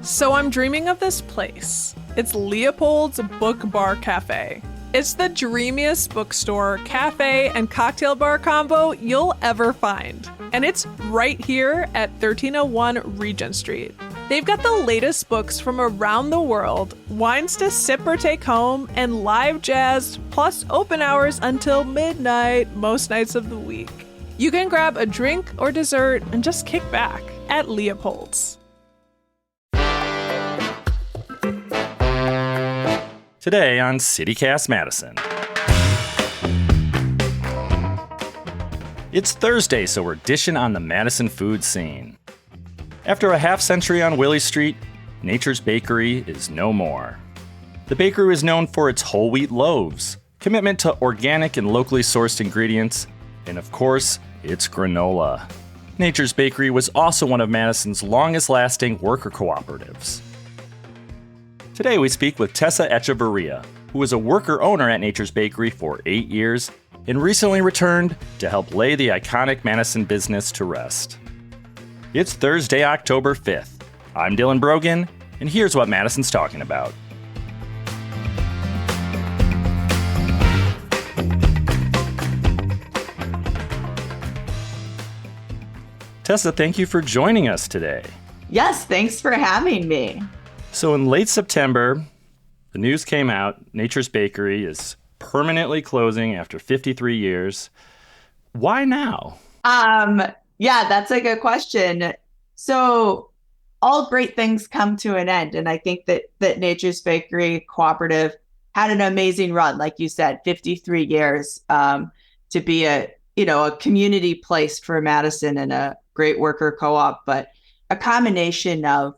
So I'm dreaming of this place. It's Leopold's Book Bar Cafe. It's the dreamiest bookstore, cafe, and cocktail bar combo you'll ever find. And it's right here at 1301 Regent Street. They've got the latest books from around the world, wines to sip or take home, and live jazz, plus open hours until midnight most nights of the week. You can grab a drink or dessert and just kick back at Leopold's. Today on CityCast Madison. It's Thursday, so we're dishing on the Madison food scene. After a half century on Willy Street, Nature's Bakery is no more. The bakery is known for its whole wheat loaves, commitment to organic and locally sourced ingredients, and of course, its granola. Nature's Bakery was also one of Madison's longest-lasting worker cooperatives. Today we speak with Tessa Echeverria, who was a worker owner at Nature's Bakery for 8 years and recently returned to help lay the iconic Madison business to rest. It's Thursday, October 5th. I'm Dylan Brogan, and here's what Madison's talking about. Tessa, thank you for joining us today. Yes, thanks for having me. So in late September, the news came out, Nature's Bakery is permanently closing after 53 years. Why now? Yeah, that's a good question. So all great things come to an end. And I think that Nature's Bakery Cooperative had an amazing run, like you said, 53 years to be a community place for Madison and a great worker co-op, but a combination of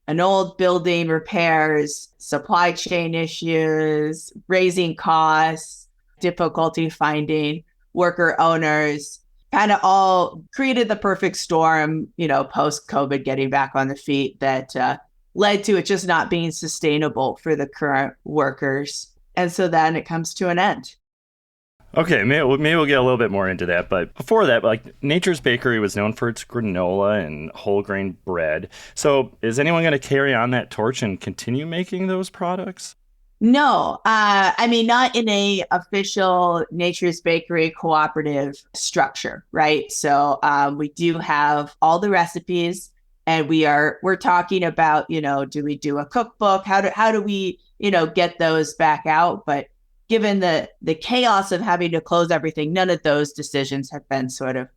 an old building, repairs, supply chain issues, raising costs, difficulty finding worker owners, kind of all created the perfect storm, post-COVID getting back on the feet that led to it just not being sustainable for the current workers. And so then it comes to an end. Okay, maybe we'll get a little bit more into that. But before that, Nature's Bakery was known for its granola and whole grain bread. So is anyone going to carry on that torch and continue making those products? No, not in a official Nature's Bakery cooperative structure, right? So we do have all the recipes, and we're talking about, do we do a cookbook? How do we, get those back out? But given the chaos of having to close everything, none of those decisions have been sort of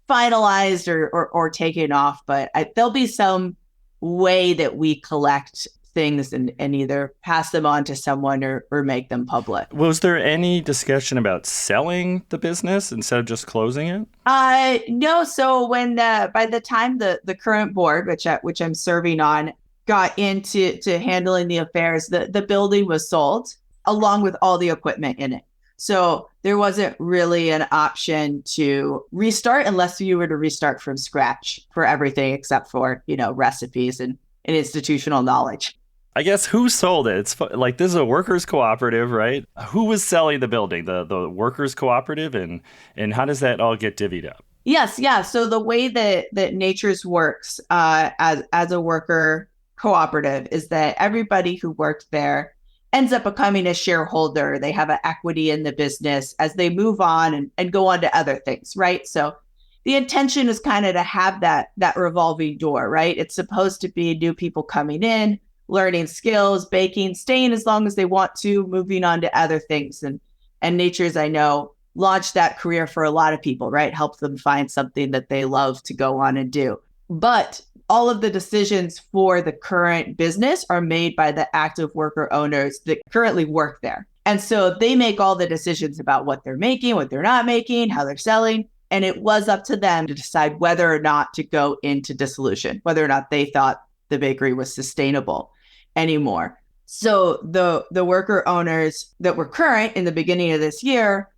finalized or taken off. But there'll be some way that we collect things and either pass them on to someone or make them public. Was there any discussion about selling the business instead of just closing it? No. So when by the time the current board, which I'm serving on, got into handling the affairs, the building was sold along with all the equipment in it. So there wasn't really an option to restart unless you were to restart from scratch for everything except for, recipes and institutional knowledge. I guess who sold it? It's like this is a workers cooperative, right? Who was selling the building? The workers cooperative, and how does that all get divvied up? Yes, yeah. So the way that Nature's works as a worker cooperative is that everybody who worked there ends up becoming a shareholder. They have an equity in the business as they move on and go on to other things, right? So the intention is kind of to have that revolving door, right? It's supposed to be new people coming in, learning skills, baking, staying as long as they want to, moving on to other things. And Nature's, I know, launched that career for a lot of people, right? Helped them find something that they love to go on and do. But all of the decisions for the current business are made by the active worker owners that currently work there. And so they make all the decisions about what they're making, what they're not making, how they're selling. And it was up to them to decide whether or not to go into dissolution, whether or not they thought the bakery was sustainable anymore. So the worker owners that were current in the beginning of this year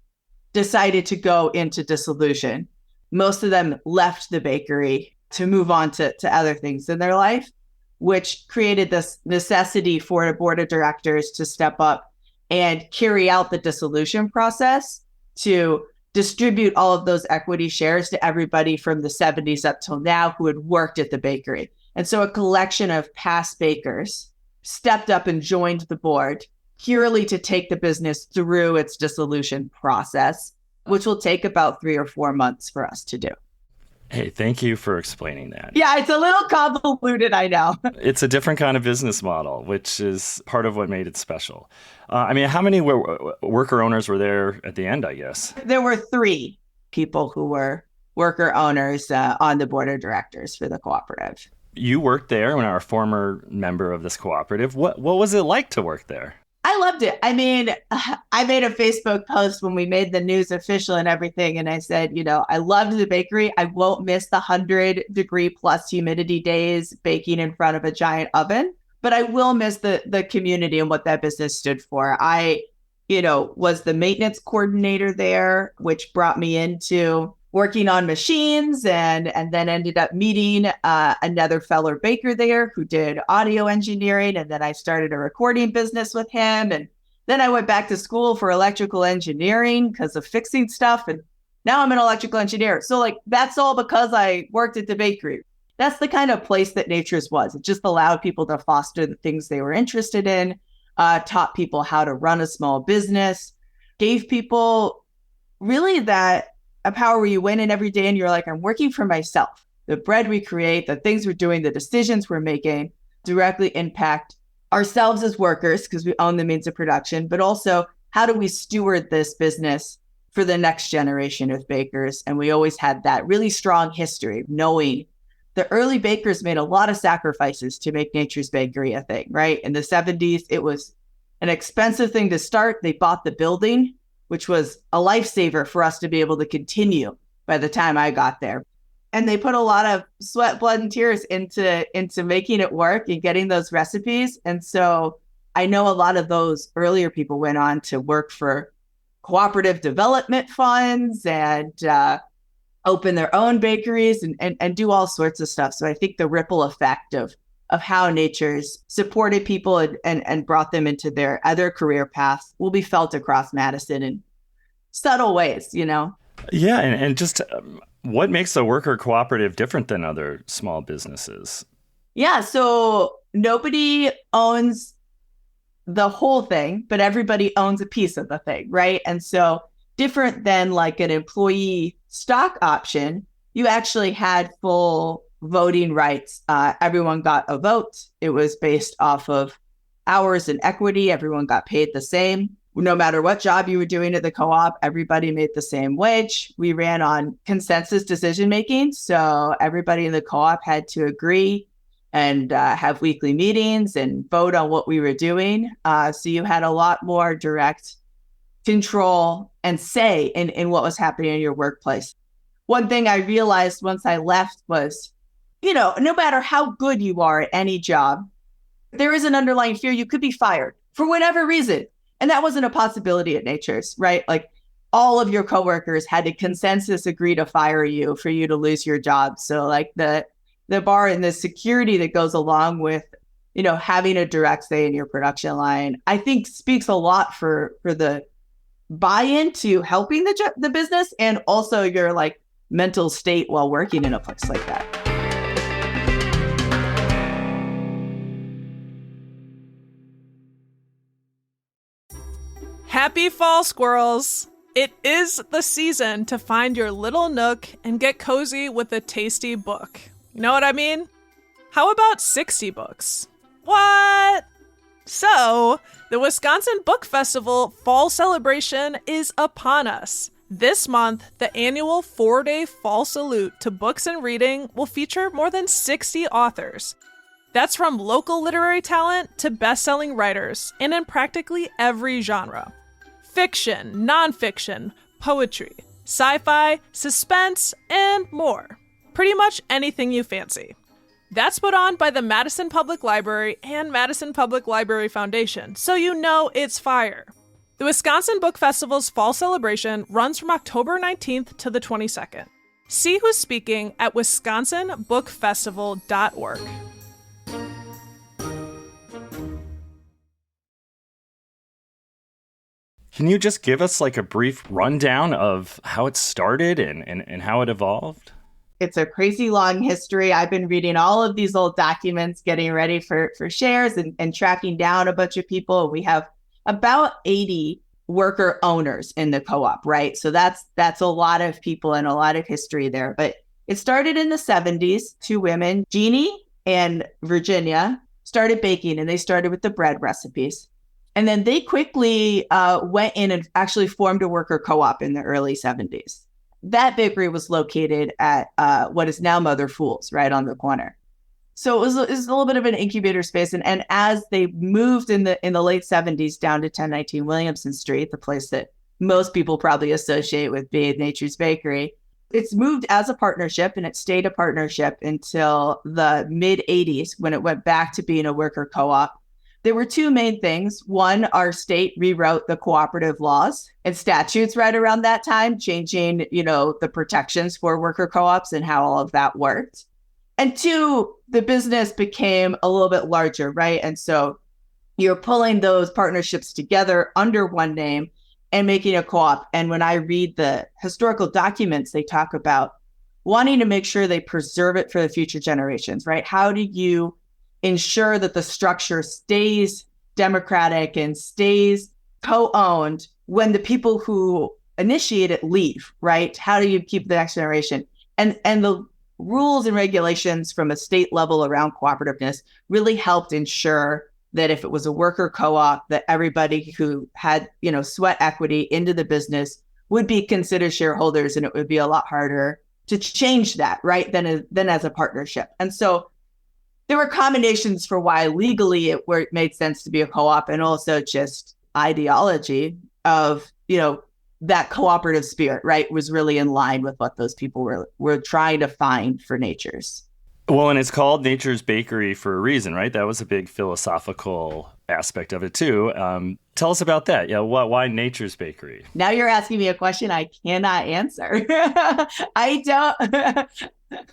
decided to go into dissolution. Most of them left the bakery to move on to other things in their life, which created this necessity for a board of directors to step up and carry out the dissolution process to distribute all of those equity shares to everybody from the 70s up till now who had worked at the bakery. And so a collection of past bakers stepped up and joined the board purely to take the business through its dissolution process, which will take about 3 or 4 months for us to do. Hey, thank you for explaining that. Yeah, it's a little convoluted, I know. It's a different kind of business model, which is part of what made it special. How many worker owners were there at the end, I guess? There were 3 people who were worker owners on the board of directors for the cooperative. You worked there when a former member of this cooperative. What was it like to work there? I loved it. I mean, I made a Facebook post when we made the news official and everything. And I said, I loved the bakery. I won't miss the 100-degree plus humidity days baking in front of a giant oven, but I will miss the community and what that business stood for. I, was the maintenance coordinator there, which brought me into working on machines and then ended up meeting another fellow baker there who did audio engineering. And then I started a recording business with him. And then I went back to school for electrical engineering because of fixing stuff. And now I'm an electrical engineer. So that's all because I worked at the bakery. That's the kind of place that Nature's was. It just allowed people to foster the things they were interested in, taught people how to run a small business, gave people really that a power where you went in every day and you're like, I'm working for myself. The bread we create, the things we're doing, the decisions we're making directly impact ourselves as workers because we own the means of production, but also how do we steward this business for the next generation of bakers? And we always had that really strong history of knowing the early bakers made a lot of sacrifices to make Nature's Bakery a thing, right? In the 70s, it was an expensive thing to start. They bought the building, which was a lifesaver for us to be able to continue by the time I got there. And they put a lot of sweat, blood, and tears into making it work and getting those recipes. And so I know a lot of those earlier people went on to work for cooperative development funds and open their own bakeries and do all sorts of stuff. So I think the ripple effect of how Nature's supported people and brought them into their other career paths will be felt across Madison in subtle ways, Yeah, and just what makes a worker cooperative different than other small businesses? Yeah, so nobody owns the whole thing, but everybody owns a piece of the thing, right? And so different than like an employee stock option, you actually had full voting rights. Everyone got a vote. It was based off of hours and equity. Everyone got paid the same. No matter what job you were doing at the co-op, everybody made the same wage. We ran on consensus decision-making. So everybody in the co-op had to agree and have weekly meetings and vote on what we were doing. So you had a lot more direct control and say in what was happening in your workplace. One thing I realized once I left was, no matter how good you are at any job, there is an underlying fear you could be fired for whatever reason. And that wasn't a possibility at Nature's, right? Like all of your coworkers had to consensus agree to fire you for you to lose your job. So like the bar and the security that goes along with, having a direct say in your production line, I think speaks a lot for the buy-in to helping the business and also your like mental state while working in a place like that. Happy fall, squirrels! It is the season to find your little nook and get cozy with a tasty book. You know what I mean? How about 60 books? What? So, the Wisconsin Book Festival Fall Celebration is upon us. This month, the annual 4-day Fall Salute to Books and Reading will feature more than 60 authors. That's from local literary talent to best-selling writers, and in practically every genre. Fiction, nonfiction, poetry, sci-fi, suspense, and more. Pretty much anything you fancy. That's put on by the Madison Public Library and Madison Public Library Foundation, so you know it's fire. The Wisconsin Book Festival's fall celebration runs from October 19th to the 22nd. See who's speaking at wisconsinbookfestival.org. Can you just give us like a brief rundown of how it started and how it evolved? it's a crazy long history. I've been reading all of these old documents, getting ready for shares and tracking down a bunch of people. We have about 80 worker owners in the co-op, right? So that's a lot of people and a lot of history there. But it started in the 70s. Two women, Jeannie and Virginia, started baking, and they started with the bread recipes. And then they quickly went in and actually formed a worker co-op in the early 70s. That bakery was located at what is now Mother Fool's, right on the corner. So it was a little bit of an incubator space. And as they moved in the late 70s down to 1019 Williamson Street, the place that most people probably associate with being Nature's Bakery, it's moved as a partnership, and it stayed a partnership until the mid 80s when it went back to being a worker co-op. There were two main things. One, our state rewrote the cooperative laws and statutes right around that time, changing, the protections for worker co-ops and how all of that worked. And two, the business became a little bit larger, right? And so you're pulling those partnerships together under one name and making a co-op. And when I read the historical documents, they talk about wanting to make sure they preserve it for the future generations, right? How do you ensure that the structure stays democratic and stays co-owned when the people who initiate it leave, right? How do you keep the next generation? And the rules and regulations from a state level around cooperativeness really helped ensure that if it was a worker co-op, that everybody who had, sweat equity into the business would be considered shareholders, and it would be a lot harder to change that, right, than as a partnership. And so there were combinations for why legally it made sense to be a co-op, and also just ideology of, that cooperative spirit, right, was really in line with what those people were trying to find for Nature's. Well, and it's called Nature's Bakery for a reason, right? That was a big philosophical aspect of it too. Tell us about that. Yeah, why Nature's Bakery? Now you're asking me a question I cannot answer. I don't.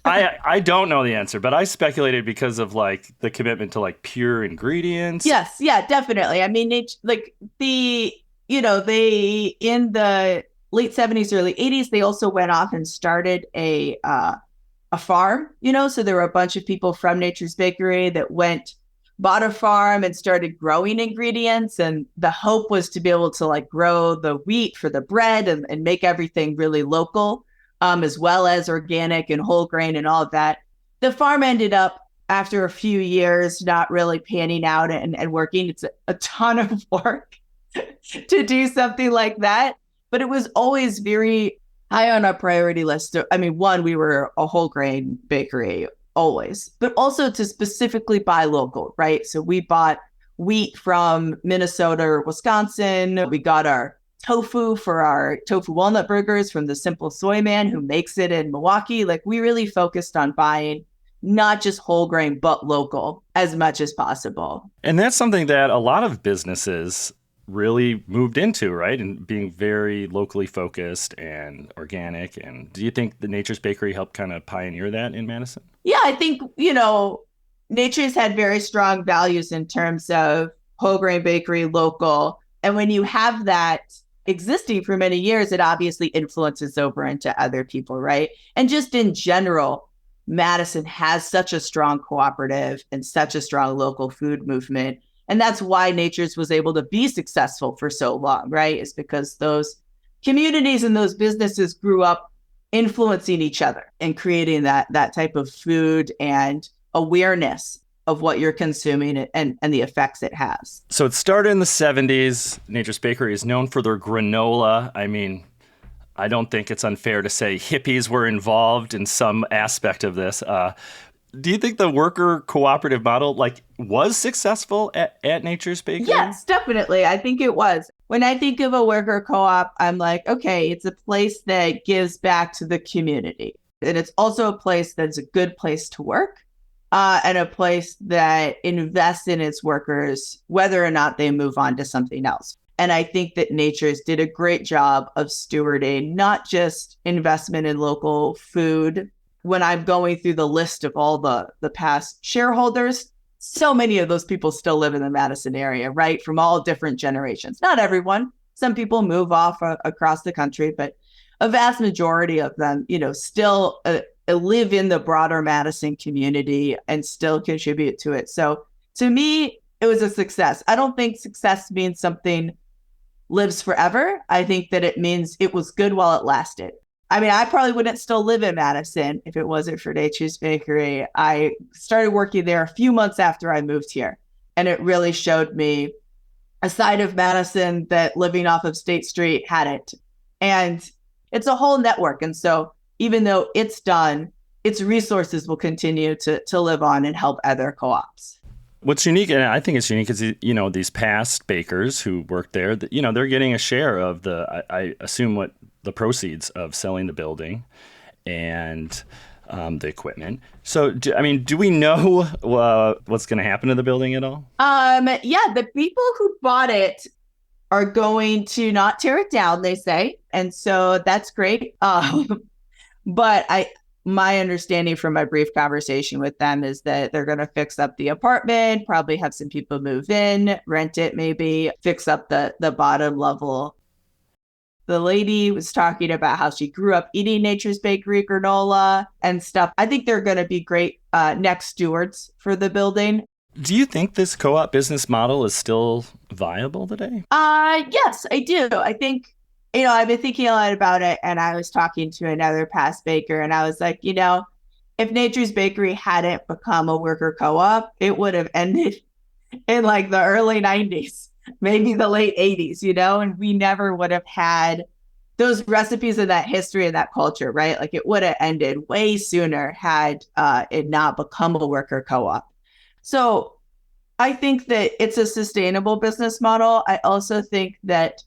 I don't know the answer, but I speculated because of the commitment to pure ingredients. Yes, yeah, definitely. I mean, they in the late 70s, early 80s, they also went off and started a farm, so there were a bunch of people from Nature's Bakery that bought a farm and started growing ingredients. And the hope was to be able to grow the wheat for the bread and make everything really local, as well as organic and whole grain and all of that. The farm ended up, after a few years, not really panning out and working. It's a ton of work to do something like that. But it was always very high on our priority list. I mean, one, we were a whole grain bakery always, but also to specifically buy local, right? So we bought wheat from Minnesota or Wisconsin. We got our tofu for our tofu walnut burgers from the Simple Soy Man who makes it in Milwaukee. We really focused on buying not just whole grain, but local as much as possible. And that's something that a lot of businesses really moved into, right? And being very locally focused and organic. And do you think the Nature's Bakery helped kind of pioneer that in Madison? Yeah, I think, Nature's had very strong values in terms of whole grain bakery, local. And when you have that existing for many years, it obviously influences over into other people, right? And just in general, Madison has such a strong cooperative and such a strong local food movement. And that's why Nature's was able to be successful for so long, right? It's because those communities and those businesses grew up influencing each other and creating that type of food and awareness of what you're consuming and the effects it has. So it started in the 70s. Nature's Bakery is known for their granola. I mean, I don't think it's unfair to say hippies were involved in some aspect of this. Do you think the worker cooperative model was successful at Nature's Bakery? Yes, definitely. I think it was. When I think of a worker co-op, I'm like, okay, it's a place that gives back to the community. And it's also a place that's a good place to work, and a place that invests in its workers, whether or not they move on to something else. And I think that Nature's did a great job of stewarding not just investment in local food. When I'm going through the list of all the past shareholders, so many of those people still live in the Madison area, right? From all different generations. Not everyone. Some people move off across the country, but a vast majority of them, still live in the broader Madison community and still contribute to it. So to me, it was a success. I don't think success means something lives forever. I think that it means it was good while it lasted. I mean, I probably wouldn't still live in Madison if it wasn't for Nature's Bakery. I started working there a few months after I moved here, and it really showed me a side of Madison that living off of State Street hadn't. And it's a whole network. And so even though it's done, its resources will continue to live on and help other co-ops. What's unique, and I think it's unique, is, these past bakers who worked there, they're getting a share of I assume, what the proceeds of selling the building and the equipment. So, do we know what's going to happen to the building at all? Yeah, the people who bought it are going to not tear it down, they say. And so that's great. But my understanding from my brief conversation with them is that they're going to fix up the apartment, probably have some people move in, rent it, maybe fix up the bottom level. The lady was talking about how she grew up eating Nature's Bakery granola and stuff. I think they're going to be great next stewards for the building. Do you think this co-op business model is still viable today? Yes, I do. I think, I've been thinking a lot about it, and I was talking to another past baker, and I was like, if Nature's Bakery hadn't become a worker co-op, it would have ended in like the early 90s, maybe the late 80s, and we never would have had those recipes of that history and that culture, right? Like it would have ended way sooner had it not become a worker co-op. So I think that it's a sustainable business model. I also think that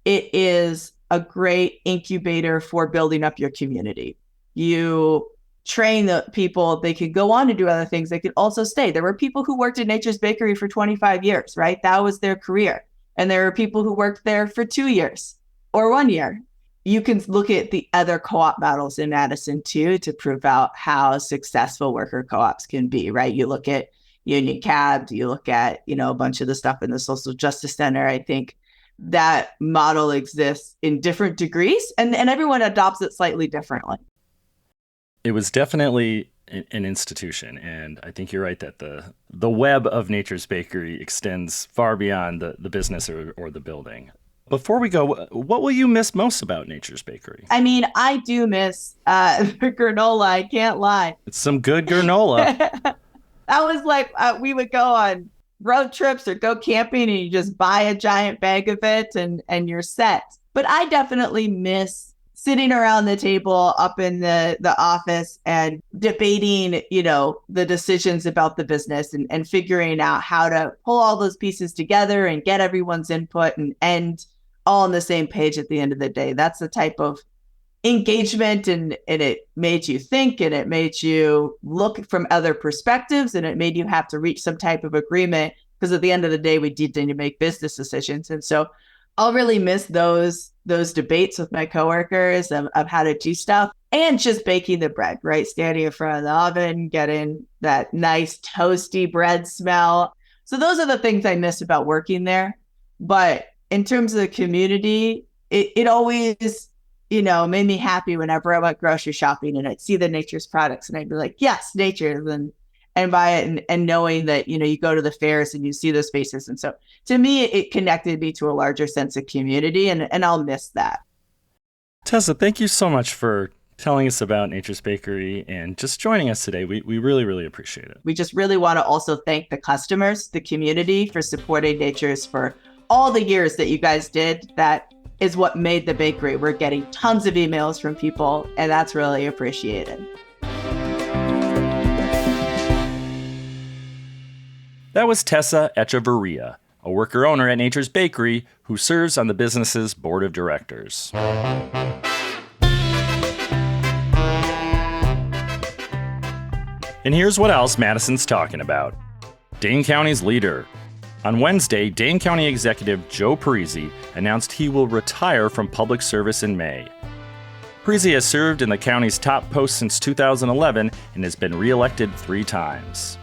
it is a great incubator for building up your community. You train the people, they could go on to do other things. They could also stay. There were people who worked at Nature's Bakery for 25 years, right? That was their career. And there were people who worked there for 2 years or 1 year. You can look at the other co-op models in Madison too to prove out how successful worker co-ops can be, right? You look at Union Cab, you look at, a bunch of the stuff in the Social Justice Center. I think that model exists in different degrees, and everyone adopts it slightly differently. It was definitely an institution, and I think you're right that the web of Nature's Bakery extends far beyond the business or the building. Before we go, what will you miss most about Nature's Bakery? I mean, I do miss granola. I can't lie. It's some good granola. That was like we would go on road trips or go camping and you just buy a giant bag of it and you're set. But I definitely miss sitting around the table up in the office and debating, the decisions about the business and figuring out how to pull all those pieces together and get everyone's input and end all on the same page at the end of the day. That's the type of engagement, and it made you think, and it made you look from other perspectives, and it made you have to reach some type of agreement, because at the end of the day, we did need to make business decisions. And so I'll really miss those debates with my coworkers of how to do stuff, and just baking the bread, right? Standing in front of the oven, getting that nice toasty bread smell. So those are the things I miss about working there. But in terms of the community, it always made me happy whenever I went grocery shopping and I'd see the Nature's products and I'd be like, yes, Nature, and buy it, and knowing that, you go to the fairs and you see those faces. And so to me, it connected me to a larger sense of community, and I'll miss that. Tessa, thank you so much for telling us about Nature's Bakery and just joining us today. We really, really appreciate it. We just really want to also thank the customers, the community, for supporting Nature's for all the years that you guys did. That is what made the bakery. We're getting tons of emails from people, and that's really appreciated. That was Tessa Echeverria, a worker owner at Nature's Bakery who serves on the business's board of directors. And here's what else Madison's talking about. Dane County's leader. On Wednesday, Dane County Executive Joe Parisi announced he will retire from public service in May. Parisi has served in the county's top post since 2011 and has been re-elected 3 times.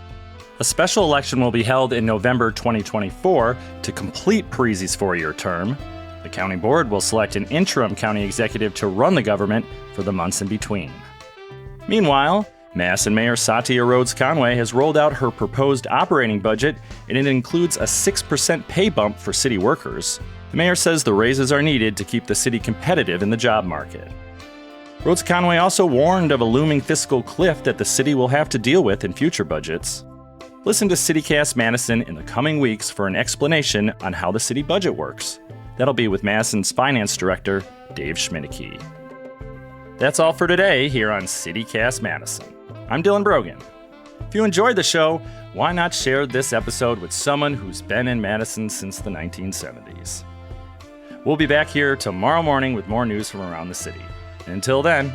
A special election will be held in November 2024 to complete Parisi's 4-year term. The county board will select an interim county executive to run the government for the months in between. Meanwhile, Madison Mayor Satya Rhodes Conway has rolled out her proposed operating budget, and it includes a 6% pay bump for city workers. The mayor says the raises are needed to keep the city competitive in the job market. Rhodes Conway also warned of a looming fiscal cliff that the city will have to deal with in future budgets. Listen to CityCast Madison in the coming weeks for an explanation on how the city budget works. That'll be with Madison's finance director, Dave Schmidtke. That's all for today here on CityCast Madison. I'm Dylan Brogan. If you enjoyed the show, why not share this episode with someone who's been in Madison since the 1970s? We'll be back here tomorrow morning with more news from around the city. Until then,